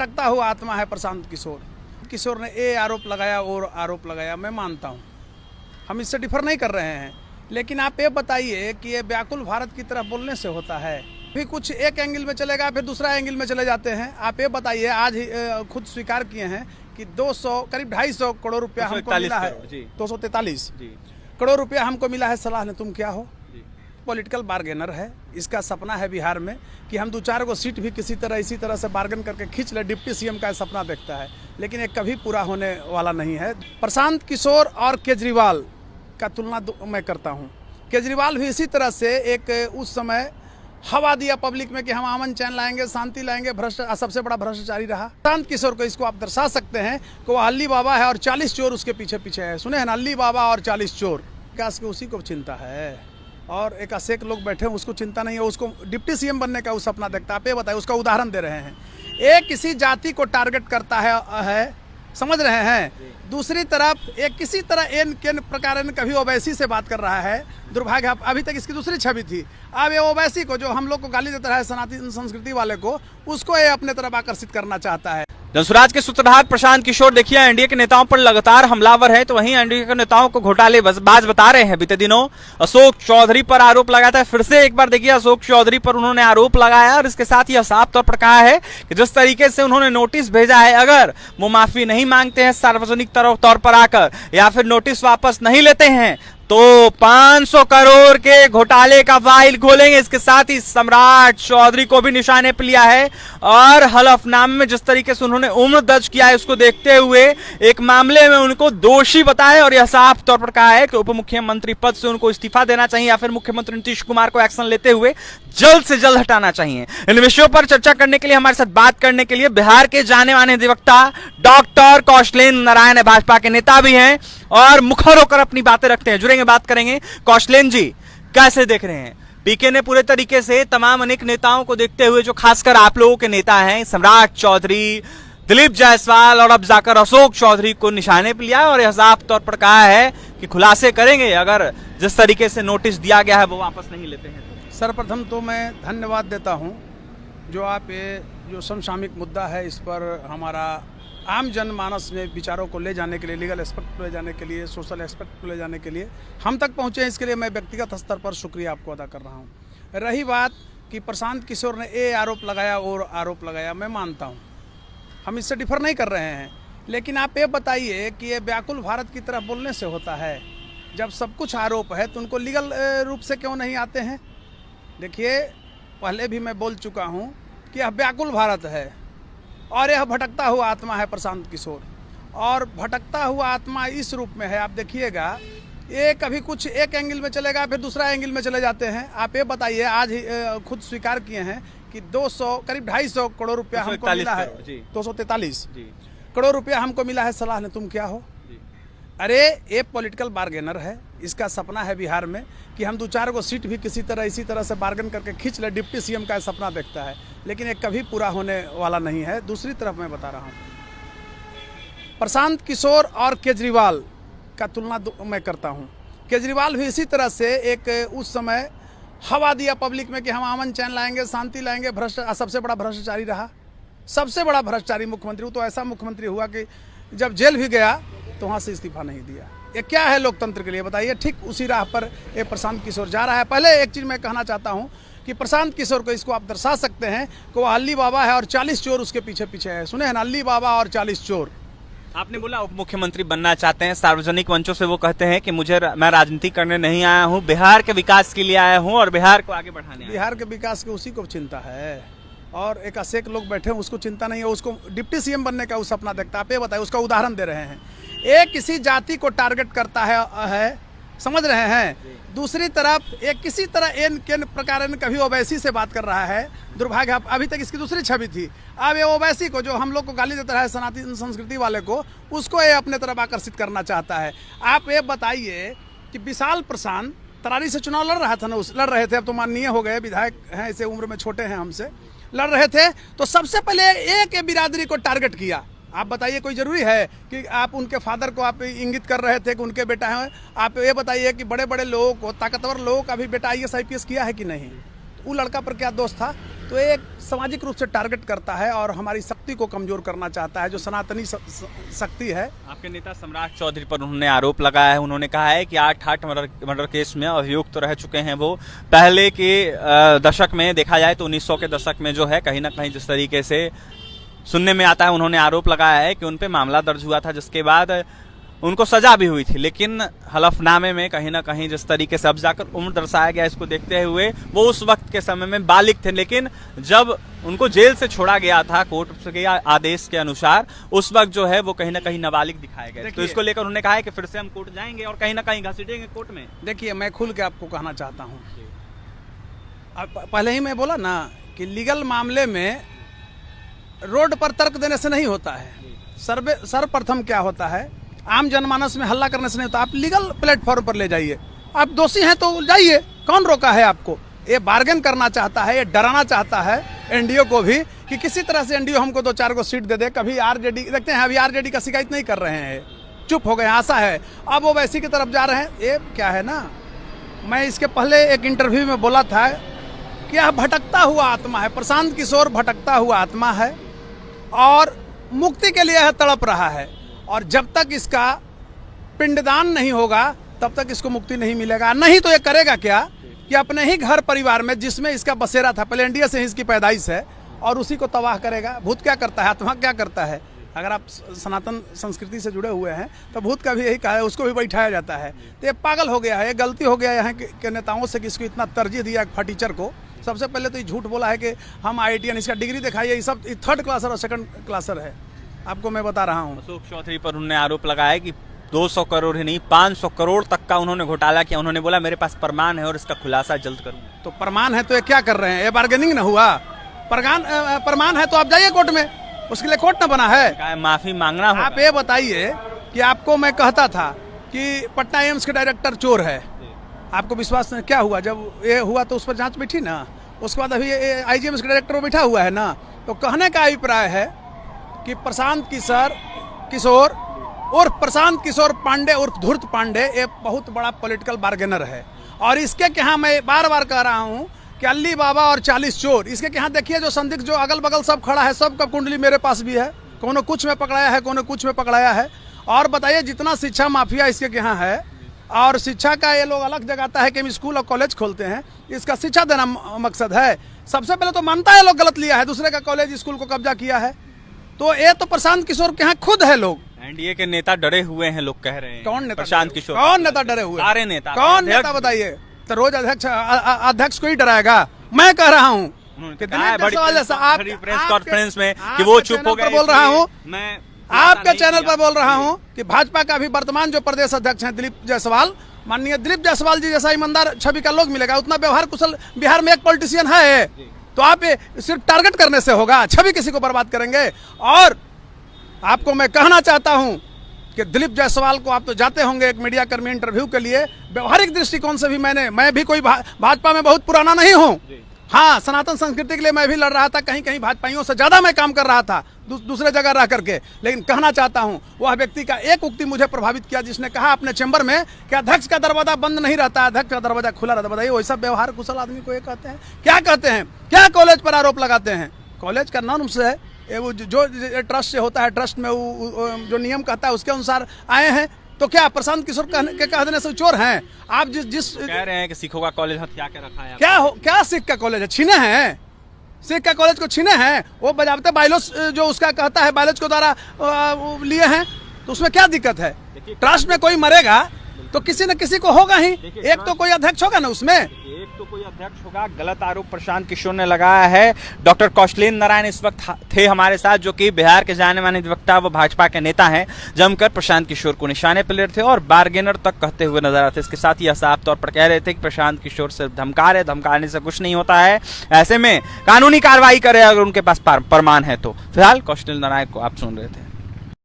भटकता हुआ आत्मा है प्रशांत किशोर। किशोर ने ये आरोप लगाया और आरोप लगाया, मैं मानता हूँ, हम इससे डिफर नहीं कर रहे हैं, लेकिन आप ये बताइए कि ये व्याकुल भारत की तरह बोलने से होता है? फिर कुछ एक एंगल में चलेगा, फिर दूसरा एंगल में चले जाते हैं। आप ये बताइए, आज ही खुद स्वीकार किए हैं कि 200 करीब 250 करोड़ रुपया हमको मिला है, 243 करोड़ रुपया हमको मिला है। सलाह ने तुम क्या हो? पॉलिटिकल बार्गेनर है, इसका सपना है बिहार में कि हम 2-4 गो सीट भी किसी तरह इसी तरह से बार्गेन करके खींच ले। डिप्टी सीएम का सपना देखता है, लेकिन ये कभी पूरा होने वाला नहीं है। प्रशांत किशोर और केजरीवाल का तुलना मैं करता हूँ। केजरीवाल भी इसी तरह से एक उस समय हवा दिया पब्लिक में कि हम अमन चैन लाएंगे, शांति लाएंगे, सबसे बड़ा भ्रष्टाचारी रहा। प्रशांत किशोर को इसको आप दर्शा सकते हैं कि वो अल्ली बाबा है और 40 चोर उसके पीछे पीछे है। सुने हैं ना, अल्ली बाबा और 40 चोर। विकास की उसी को चिंता है और एक असेक लोग बैठे हैं, उसको चिंता नहीं है। उसको डिप्टी सीएम बनने का वो सपना देखता है। आप ये बताइए, उसका उदाहरण दे रहे हैं। एक किसी जाति को टारगेट करता है, समझ रहे हैं। दूसरी तरफ एक किसी तरह एन प्रकार कभी ओवैसी से बात कर रहा है। दुर्भाग्य, अभी तक इसकी दूसरी छवि थी। अब ये ओवैसी को जो हम लोग को गाली देता रहा है, सनातन संस्कृति वाले को, उसको ये अपने तरफ आकर्षित करना चाहता है। जनसुराज के सूत्रधार प्रशांत किशोर देखिए एनडीए के नेताओं पर लगातार हमलावर है, तो वहीं एनडीए के नेताओं को घोटालेबाज बता रहे हैं। बीते दिनों अशोक चौधरी पर आरोप लगाया था, फिर से एक बार देखिए अशोक चौधरी पर उन्होंने आरोप लगाया और इसके साथ ही साफ तौर पर कहा है कि जिस तरीके से उन्होंने नोटिस भेजा है, अगर वो माफी नहीं मांगते हैं सार्वजनिक तौर पर आकर या फिर नोटिस वापस नहीं लेते हैं तो 500 करोड़ के घोटाले का फाइल खोलेंगे। इसके साथ ही सम्राट चौधरी को भी निशाने पर लिया है और हलफनामे में जिस तरीके से उन्होंने उम्र दर्ज किया है, उसको देखते हुए एक मामले में उनको दोषी बताया और यह साफ तौर पर कहा है कि उप मुख्यमंत्री पद से उनको इस्तीफा देना चाहिए या फिर मुख्यमंत्री नीतीश कुमार को एक्शन लेते हुए जल्द से जल्द हटाना चाहिए। इन विषयों पर चर्चा करने के लिए हमारे साथ बात करने के लिए बिहार के जाने माने अधिवक्ता डॉक्टर कौशलेंद्र नारायण भाजपा के नेता भी हैं और मुखर होकर अपनी बातें रखते हैं। जुड़ेंगे, बात करेंगे। कौशलेंद्र जी, कैसे देख रहे हैं? पीके ने पूरे तरीके से तमाम अनेक नेताओं को देखते हुए, जो खासकर आप लोगों के नेता हैं सम्राट चौधरी, दिलीप जायसवाल और अब जाकर अशोक चौधरी को निशाने पर लिया और यह साफ तौर पर कहा है कि खुलासे करेंगे अगर जिस तरीके से नोटिस दिया गया है वो वापस नहीं लेते हैं। सर्वप्रथम तो मैं धन्यवाद देता हूं जो आप ये जो समसामयिक मुद्दा है, इस पर हमारा आम जनमानस में विचारों को ले जाने के लिए, लीगल एस्पेक्ट को ले जाने के लिए, सोशल एस्पेक्ट को ले जाने के लिए हम तक पहुंचे हैं। इसके लिए मैं व्यक्तिगत स्तर पर शुक्रिया आपको अदा कर रहा हूं। रही बात कि प्रशांत किशोर ने ये आरोप लगाया और आरोप लगाया, मैं मानता हूँ, हम इससे डिफर नहीं कर रहे हैं, लेकिन आप ये बताइए कि ये व्याकुल भारत की तरह बोलने से होता है? जब सब कुछ आरोप है तो उनको लीगल रूप से क्यों नहीं आते हैं? देखिए, पहले भी मैं बोल चुका हूँ कि यह व्याकुल भारत है और यह भटकता हुआ आत्मा है प्रशांत किशोर। और भटकता हुआ आत्मा इस रूप में है, आप देखिएगा, ये कभी कुछ एक एंगल में चलेगा, फिर दूसरा एंगल में चले जाते हैं। आप ये बताइए, आज ही खुद स्वीकार किए हैं कि 200 करीब 250 करोड़ रुपया हमको मिला है, 243 करोड़ रुपया हमको मिला है। सलाह ने तुम क्या हो? अरे ये पॉलिटिकल बार्गेनर है, इसका सपना है बिहार में कि हम 2-4 गो सीट भी किसी तरह इसी तरह से बार्गेन करके खींच ले। डिप्टी सीएम का सपना देखता है, लेकिन ये कभी पूरा होने वाला नहीं है। दूसरी तरफ मैं बता रहा हूँ, प्रशांत किशोर और केजरीवाल का तुलना मैं करता हूँ। केजरीवाल भी इसी तरह से एक उस समय हवा दिया पब्लिक में कि हम अमन चैन लाएंगे, शांति लाएंगे, सबसे बड़ा भ्रष्टाचारी रहा। सबसे बड़ा भ्रष्टाचारी मुख्यमंत्री, वो तो ऐसा मुख्यमंत्री हुआ कि जब जेल भी गया तो वहाँ से इस्तीफा नहीं दिया। ये क्या है लोकतंत्र के लिए, बताइए? ठीक उसी राह पर ये प्रशांत किशोर जा रहा है। पहले एक चीज़ मैं कहना चाहता हूँ कि प्रशांत किशोर को इसको आप दर्शा सकते हैं कि वो अल्ली बाबा है और 40 चोर उसके पीछे पीछे है। सुने हैं ना, अल्ली बाबा और 40 चोर। आपने बोला उप मुख्यमंत्री बनना चाहते हैं, सार्वजनिक मंचों से वो कहते हैं कि मैं राजनीति करने नहीं आया हूँ, बिहार के विकास के लिए आया हूँ और बिहार को आगे बढ़ाने। बिहार के विकास की उसी को चिंता है और एक असेक लोग बैठे हैं, उसको चिंता नहीं है। उसको डिप्टी सीएम बनने का वो सपना देखता है। आप ये बताइए, उसका उदाहरण दे रहे हैं। एक किसी जाति को टारगेट करता है, समझ रहे हैं। दूसरी तरफ एक किसी तरह एन प्रकार कभी ओवैसी से बात कर रहा है। दुर्भाग्य, अभी तक इसकी दूसरी छवि थी। अब ये ओवैसी को जो हम लोग को गाली देता रहा है, सनातन संस्कृति वाले को, उसको ये अपने तरफ आकर्षित करना चाहता है। आप ये बताइए कि विशाल प्रशांत तरारी से चुनाव लड़ रहा था ना, लड़ रहे थे, अब तो माननीय हो गए, विधायक हैं, इसे उम्र में छोटे हैं हमसे, लड़ रहे थे, तो सबसे पहले एक बिरादरी को टारगेट किया। आप बताइए, कोई जरूरी है कि आप उनके फादर को आप इंगित कर रहे थे कि उनके बेटा हैं? आप ये बताइए कि बड़े बड़े लोगों को, ताकतवर लोगों का भी बेटा IAS IPS किया है कि नहीं? वो लड़का पर क्या दोष था। तो एक सामाजिक रूप से टारगेट करता है और हमारी शक्ति को कमजोर करना चाहता है, जो सनातनी शक्ति है। आपके नेता सम्राट चौधरी पर उन्होंने आरोप लगाया है, उन्होंने कहा है कि 8 मर्डर केस में अभियुक्त तो रह चुके हैं वो। पहले के दशक में देखा जाए तो 1900 के दशक में जो है कहीं ना कहीं जिस तरीके से सुनने में आता है, उन्होंने आरोप लगाया है कि उन पे मामला दर्ज हुआ था, जिसके बाद उनको सजा भी हुई थी। लेकिन हलफनामे में कहीं ना कहीं जिस तरीके से अब जाकर उम्र दर्शाया गया, इसको देखते हुए वो उस वक्त के समय में बालिग थे। लेकिन जब उनको जेल से छोड़ा गया था कोर्ट के आदेश के अनुसार, उस वक्त जो है वो कहीं ना कहीं नाबालिग दिखाए गए। तो इसको लेकर उन्होंने कहा है कि फिर से हम कोर्ट जाएंगे और कहीं ना कहीं घसीटेंगे कोर्ट में। देखिए, मैं खुल के आपको कहना चाहता हूँ, पहले ही मैं बोला ना कि लीगल मामले में रोड पर तर्क देने से नहीं होता है। सर्वप्रथम क्या होता है, आम जनमानस में हल्ला करने से नहीं होता। आप लीगल प्लेटफॉर्म पर ले जाइए, आप दोषी हैं तो जाइए, कौन रोका है आपको। ये बार्गेन करना चाहता है, ये डराना चाहता है एनडीओ को भी कि किसी तरह से एनडीओ हमको 2-4 को सीट दे दे। कभी आरजेडी देखते हैं, अभी आरजेडी का शिकायत नहीं कर रहे हैं, चुप हो गए, आशा है। अब वो वैसी की तरफ जा रहे हैं। ये क्या है ना, मैं इसके पहले एक इंटरव्यू में बोला था कि यह भटकता हुआ आत्मा है, प्रशांत किशोर भटकता हुआ आत्मा है और मुक्ति के लिए यह तड़प रहा है। और जब तक इसका पिंडदान नहीं होगा तब तक इसको मुक्ति नहीं मिलेगा। नहीं तो ये करेगा क्या कि अपने ही घर परिवार में जिसमें इसका बसेरा था, पहले इंडिया से ही इसकी पैदाइश है, और उसी को तबाह करेगा। भूत क्या करता है, आत्मा क्या करता है। अगर आप सनातन संस्कृति से जुड़े हुए हैं तो भूत का भी यही कहा है, उसको भी बैठाया जाता है। तो ये पागल हो गया है, ये गलती हो गया है यहाँ के नेताओं से कि इसको इतना तरजीह दिया एक फटीचर को। सबसे पहले तो ये झूठ बोला है कि हम IITian, इसका डिग्री दिखाइए, ये सब 3rd क्लासर और 2nd क्लासर है, आपको मैं बता रहा हूँ। अशोक चौधरी पर उन्होंने आरोप लगाया कि 200 करोड़ ही नहीं 500 करोड़ तक का उन्होंने घोटाला किया। उन्होंने बोला मेरे पास प्रमाण है और इसका खुलासा जल्द करूंगा। तो प्रमाण है तो ये क्या कर रहे हैं, ये बार्गेनिंग न हुआ। प्रमाण है तो आप जाइए कोर्ट में, उसके लिए कोर्ट न बना है, माफी मांगना होगा। आप ये बताइए कि आपको मैं कहता था कि पटना एम्स के डायरेक्टर चोर है, आपको विश्वास नहीं, क्या हुआ जब ये हुआ तो उस पर जांच बैठी ना, उसके बाद अभी IGMS के डायरेक्टर बैठा हुआ है ना। तो कहने का अभिप्राय है कि प्रशांत किशोर और प्रशांत किशोर पांडे उर्फ धूर्त पांडे एक बहुत बड़ा पॉलिटिकल बार्गेनर है। और इसके यहाँ मैं बार बार कह रहा हूँ कि अल्ली बाबा और 40 चोर, इसके यहाँ देखिए जो संदिग्ध जो अगल बगल सब खड़ा है, सबका कुंडली मेरे पास भी है, कोनो कुछ में पकड़ाया है, कोनो कुछ में पकड़ाया है। और बताइए जितना शिक्षा माफिया इसके यहाँ है, और शिक्षा का ये लोग अलग जगाता है कि हम स्कूल और कॉलेज खोलते हैं, इसका शिक्षा देना मकसद है। सबसे पहले तो मानता है लोग गलत लिया है, दूसरे का कॉलेज स्कूल को कब्जा किया है। तो ये तो प्रशांत किशोर के यहाँ खुद है लोग। एनडीए के नेता डरे हुए हैं, लोग कह रहे हैं। कौन नेता? प्रशांत किशोर। कौन नेता डरे हुए? सारे नेता। कौन नेता बताइए? तो रोज अध्यक्ष को ही डराएगा। मैं कह रहा हूँ प्रेस कॉन्फ्रेंस में कि वो चुप हो गए। बोल रहा हूँ, मैं आपके चैनल पर बोल रहा हूँ कि भाजपा का अभी वर्तमान जो प्रदेश अध्यक्ष हैं दिलीप जायसवाल, माननीय दिलीप जायसवाल जी जैसा ईमानदार छवि का लोग मिलेगा, उतना व्यवहार कुशल बिहार में एक पॉलिटिशियन है। तो आप सिर्फ टारगेट करने से होगा, छवि किसी को बर्बाद करेंगे। और आपको मैं कहना चाहता हूं कि दिलीप जायसवाल को आप तो जाते होंगे एक मीडिया कर्मी इंटरव्यू के लिए, व्यवहारिक दृष्टिकोण से भी मैं भी कोई भाजपा में बहुत पुराना नहीं हूं। हाँ, सनातन संस्कृति के लिए मैं भी लड़ रहा था, कहीं कहीं भाजपाइयों से ज्यादा मैं काम कर रहा था दूसरे जगह रह करके। लेकिन कहना चाहता हूं, वह व्यक्ति का एक उक्ति मुझे प्रभावित किया, जिसने कहा अपने चैम्बर में कि अध्यक्ष का दरवाजा बंद नहीं रहता, अध्यक्ष का दरवाजा खुला रहता। बताइए वैसा व्यवहार कुशल आदमी को ये कहते हैं? क्या कहते हैं? क्या कॉलेज पर आरोप लगाते हैं? कॉलेज का नाम से है, वो जो ट्रस्ट से होता है, ट्रस्ट में वो जो नियम कहता है उसके अनुसार आए हैं। तो क्या प्रशांत किशोर के कह देने से चोर हैं? आप जिस कह रहे हैं कि सिखों का कॉलेज हथिया के रखा है, क्या सिख का कॉलेज है? छीने हैं सिख का कॉलेज को, छीने हैं। वो बजाबते बायलॉज जो उसका कहता है बायलॉज को द्वारा लिए हैं, तो उसमें क्या दिक्कत है? ट्रस्ट में कोई मरेगा तो किसी न किसी को होगा ही, एक तो कोई अध्यक्ष होगा ना उसमें, एक तो कोई अध्यक्ष होगा। गलत आरोप प्रशांत किशोर ने लगाया है। डॉक्टर कौशलेंद्र नारायण इस वक्त थे हमारे साथ, जो कि बिहार के जाने माने वक्ता व भाजपा के नेता हैं। जमकर प्रशांत किशोर को निशाने पर ले रहे थे और बार्गेनर तक कहते हुए नजर आते। इसके साथ ही साफ तौर पर कह रहे थे कि प्रशांत किशोर सिर्फ धमका रहे, धमकाने से कुछ नहीं होता है, ऐसे में कानूनी कार्रवाई करे अगर उनके पास प्रमाण है तो। फिलहाल कौशलेंद्र नारायण को आप सुन रहे थे।